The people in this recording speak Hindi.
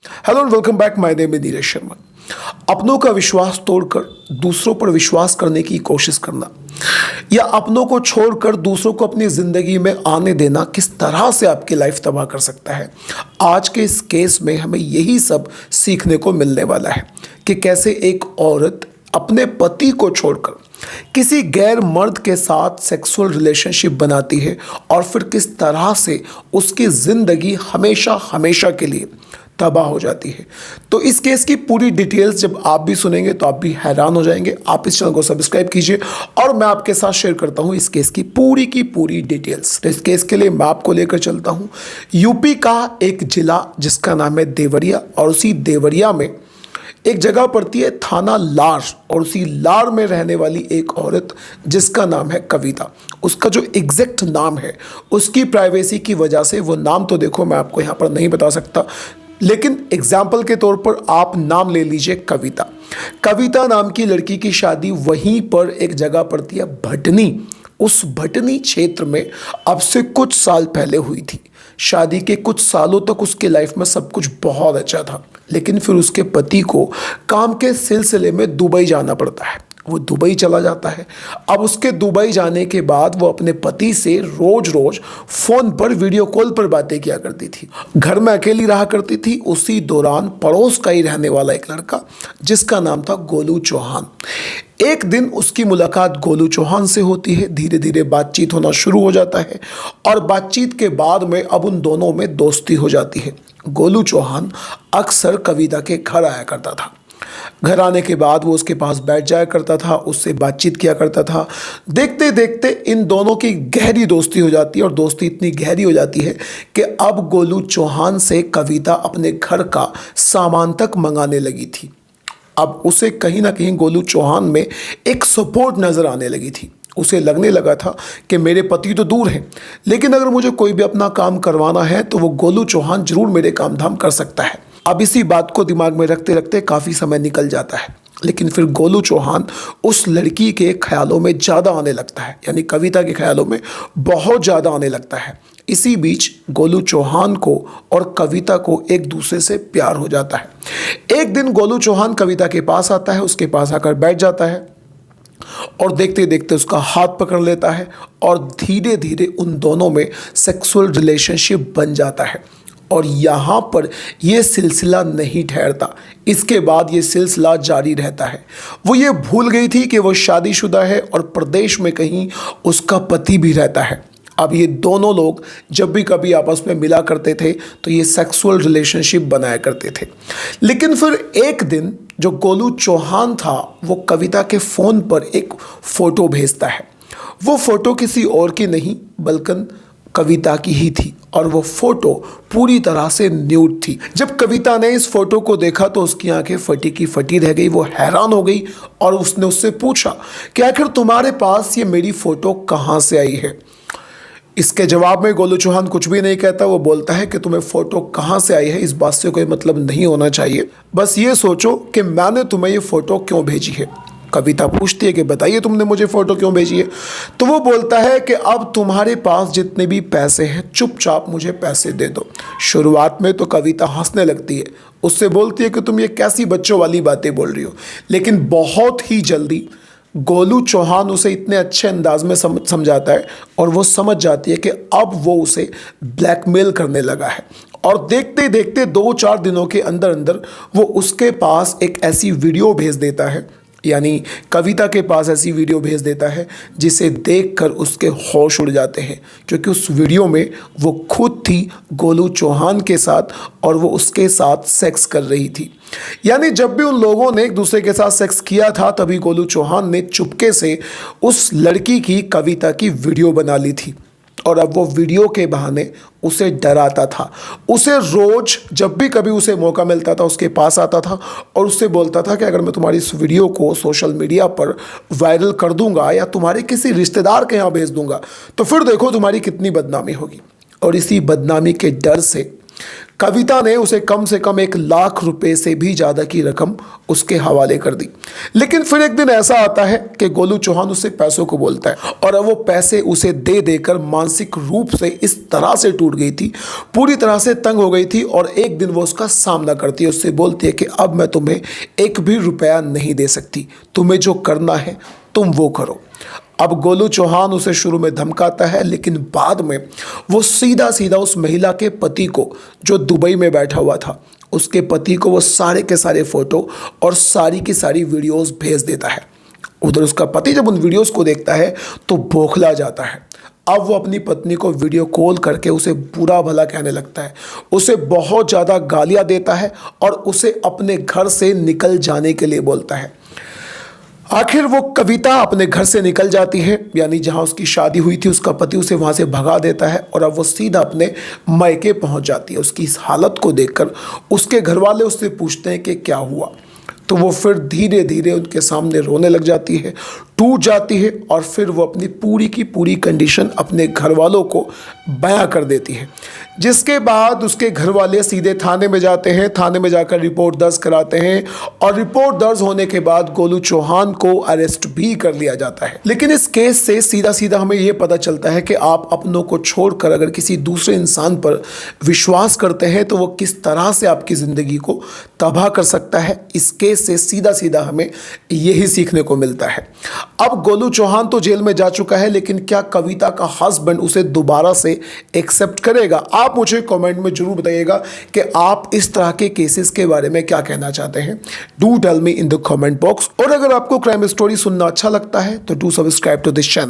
Hello and welcome back. My name is Neeraj Sharma. अपनों का विश्वास तोड़कर दूसरों पर विश्वास करने की कोशिश करना या अपनों को छोड़कर दूसरों को अपनी ज़िंदगी में आने देना किस तरह से आपकी लाइफ तबाह कर सकता है। आज के इस केस में हमें यही सब सीखने को मिलने वाला है कि कैसे एक औरत अपने पति को छोड़कर किसी गैर मर्द के साथ सेक्सुअल रिलेशनशिप बनाती है और फिर किस तरह से उसकी ज़िंदगी हमेशा हमेशा के लिए तबाह हो जाती है। तो इस केस की पूरी डिटेल्स जब आप भी सुनेंगे तो आप भी हैरान हो जाएंगे। आप इस चैनल को सब्सक्राइब कीजिए और मैं आपके साथ शेयर करता हूं इस केस की पूरी डिटेल्स। तो इस केस के लिए मैं आपको लेकर चलता हूं यूपी का एक जिला जिसका नाम है देवरिया, और उसी देवरिया में एक जगह पड़ती है थाना लार, और उसी लार में रहने वाली एक औरत जिसका नाम है कविता। उसका जो एग्जैक्ट नाम है उसकी प्राइवेसी की वजह से वो नाम तो देखो मैं आपको यहाँ पर नहीं बता सकता, लेकिन एग्जाम्पल के तौर पर आप नाम ले लीजिए कविता। कविता नाम की लड़की की शादी वहीं पर एक जगह पड़ती है भटनी। उस भटनी क्षेत्र में अब से कुछ साल पहले हुई थी। शादी के कुछ सालों तक उसके लाइफ में सब कुछ बहुत अच्छा था, लेकिन फिर उसके पति को काम के सिलसिले में दुबई जाना पड़ता है। वो दुबई चला जाता है। अब उसके दुबई जाने के बाद वो अपने पति से रोज रोज फोन पर वीडियो कॉल पर बातें किया करती थी। घर में अकेली रहा करती थी। उसी दौरान पड़ोस का ही रहने वाला एक लड़का जिसका नाम था गोलू चौहान, एक दिन उसकी मुलाकात गोलू चौहान से होती है। धीरे धीरे बातचीत होना शुरू हो जाता है और बातचीत के बाद में अब उन दोनों में दोस्ती हो जाती है। गोलू चौहान अक्सर कविता के घर आया करता था। घर आने के बाद वो उसके पास बैठ जाया करता था, उससे बातचीत किया करता था। देखते देखते इन दोनों की गहरी दोस्ती हो जाती है, और दोस्ती इतनी गहरी हो जाती है कि अब गोलू चौहान से कविता अपने घर का सामान तक मंगाने लगी थी। अब उसे कहीं ना कहीं गोलू चौहान में एक सपोर्ट नज़र आने लगी थी। उसे लगने लगा था कि मेरे पति तो दूर हैं, लेकिन अगर मुझे कोई भी अपना काम करवाना है तो वो गोलू चौहान जरूर मेरे काम धाम कर सकता है। अब इसी बात को दिमाग में रखते रखते काफ़ी समय निकल जाता है, लेकिन फिर गोलू चौहान उस लड़की के ख्यालों में ज़्यादा आने लगता है, यानी कविता के ख्यालों में बहुत ज़्यादा आने लगता है। इसी बीच गोलू चौहान को और कविता को एक दूसरे से प्यार हो जाता है। एक दिन गोलू चौहान कविता के पास आता है, उसके पास आकर बैठ जाता है और देखते देखते उसका हाथ पकड़ लेता है और धीरे धीरे उन दोनों में सेक्सुअल रिलेशनशिप बन जाता है। और यहाँ पर यह सिलसिला नहीं ठहरता, इसके बाद ये सिलसिला जारी रहता है। वो ये भूल गई थी कि वो शादीशुदा है और प्रदेश में कहीं उसका पति भी रहता है। अब ये दोनों लोग जब भी कभी आपस में मिला करते थे तो ये सेक्सुअल रिलेशनशिप बनाया करते थे। लेकिन फिर एक दिन जो गोलू चौहान था वो कविता के फ़ोन पर एक फ़ोटो भेजता है। वो फ़ोटो किसी और की नहीं बल्कि कविता की ही थी, और वो फोटो पूरी तरह से न्यूड थी। जब कविता ने इस फोटो को देखा तो उसकी आंखें फटी की फटी रह गई। वो हैरान हो गई और उसने उससे पूछा कि आखिर तुम्हारे पास ये मेरी फोटो कहाँ से आई है। इसके जवाब में गोलू चौहान कुछ भी नहीं कहता। वो बोलता है कि तुम्हें फोटो कहाँ से आई है इस बात से कोई मतलब नहीं होना चाहिए, बस ये सोचो कि मैंने तुम्हें ये फोटो क्यों भेजी है। कविता पूछती है कि बताइए तुमने मुझे फ़ोटो क्यों भेजी है। तो वो बोलता है कि अब तुम्हारे पास जितने भी पैसे हैं चुपचाप मुझे पैसे दे दो। शुरुआत में तो कविता हंसने लगती है, उससे बोलती है कि तुम ये कैसी बच्चों वाली बातें बोल रही हो, लेकिन बहुत ही जल्दी गोलू चौहान उसे इतने अच्छे अंदाज में समझाता है और वो समझ जाती है कि अब वो उसे ब्लैकमेल करने लगा है। और देखते देखते 2-4 दिनों के अंदर अंदर वो उसके पास एक ऐसी वीडियो भेज देता है, यानी कविता के पास ऐसी वीडियो भेज देता है जिसे देखकर उसके होश उड़ जाते हैं, क्योंकि उस वीडियो में वो खुद थी गोलू चौहान के साथ और वो उसके साथ सेक्स कर रही थी। यानी जब भी उन लोगों ने एक दूसरे के साथ सेक्स किया था तभी गोलू चौहान ने चुपके से उस लड़की की कविता की वीडियो बना ली थी, और अब वो वीडियो के बहाने उसे डराता था। उसे रोज जब भी कभी उसे मौका मिलता था उसके पास आता था और उससे बोलता था कि अगर मैं तुम्हारी इस वीडियो को सोशल मीडिया पर वायरल कर दूंगा या तुम्हारे किसी रिश्तेदार के यहाँ भेज दूंगा तो फिर देखो तुम्हारी कितनी बदनामी होगी। और इसी बदनामी के डर से कविता ने उसे कम से कम 1 लाख रुपए से भी ज़्यादा की रकम उसके हवाले कर दी। लेकिन फिर एक दिन ऐसा आता है कि गोलू चौहान उससे पैसों को बोलता है और अब वो पैसे उसे दे देकर मानसिक रूप से इस तरह से टूट गई थी, पूरी तरह से तंग हो गई थी और एक दिन वो उसका सामना करती है, उससे बोलती है कि अब मैं तुम्हें 1 भी रुपया नहीं दे सकती, तुम्हें जो करना है तुम वो करो। अब गोलू चौहान उसे शुरू में धमकाता है, लेकिन बाद में वो सीधा सीधा उस महिला के पति को, जो दुबई में बैठा हुआ था, उसके पति को वो सारे के सारे फोटो और सारी की सारी वीडियोस भेज देता है। उधर उसका पति जब उन वीडियोस को देखता है तो बौखला जाता है। अब वो अपनी पत्नी को वीडियो कॉल करके उसे बुरा भला कहने लगता है, उसे बहुत ज़्यादा गालियाँ देता है और उसे अपने घर से निकल जाने के लिए बोलता है। आखिर वो कविता अपने घर से निकल जाती है, यानी जहां उसकी शादी हुई थी उसका पति उसे वहां से भगा देता है और अब वो सीधा अपने मायके पहुंच जाती है। उसकी इस हालत को देखकर उसके घर वाले उससे पूछते हैं कि क्या हुआ, तो वो फिर धीरे धीरे उनके सामने रोने लग जाती है, टूट जाती है और फिर वो अपनी पूरी की पूरी कंडीशन अपने घर वालों को बयां कर देती है। जिसके बाद उसके घर वाले सीधे थाने में जाते हैं, थाने में जाकर रिपोर्ट दर्ज कराते हैं और रिपोर्ट दर्ज होने के बाद गोलू चौहान को अरेस्ट भी कर लिया जाता है। लेकिन इस केस से सीधा सीधा हमें यह पता चलता है कि आप अपनों को छोड़कर अगर किसी दूसरे इंसान पर विश्वास करते हैं तो वो किस तरह से आपकी ज़िंदगी को तबाह कर सकता है। इस केस से सीधा सीधा हमें यही सीखने को मिलता है। अब गोलू चौहान तो जेल में जा चुका है, लेकिन क्या कविता का हस्बैंड उसे दोबारा से एक्सेप्ट करेगा? आप मुझे कमेंट में जरूर बताइएगा कि आप इस तरह के केसेस के बारे में क्या कहना चाहते हैं। Do tell me in the comment box. और अगर आपको क्राइम स्टोरी सुनना अच्छा लगता है तो do subscribe to this channel.